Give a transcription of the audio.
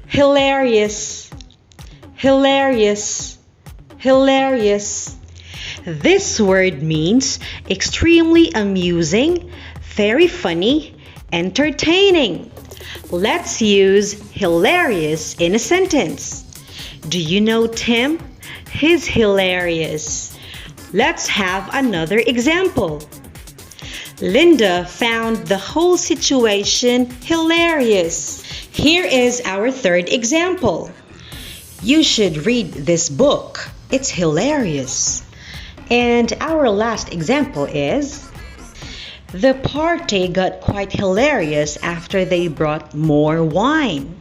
Hilarious, hilarious, hilarious. This word means extremely amusing, very funny, entertaining. Let's use hilarious in a sentence. Do you know Tim? He's hilarious. Let's have another example. Linda found the whole situation hilarious. Here is our third example. You should read this book. It's hilarious. And our last example is, the party got quite hilarious after they brought more wine.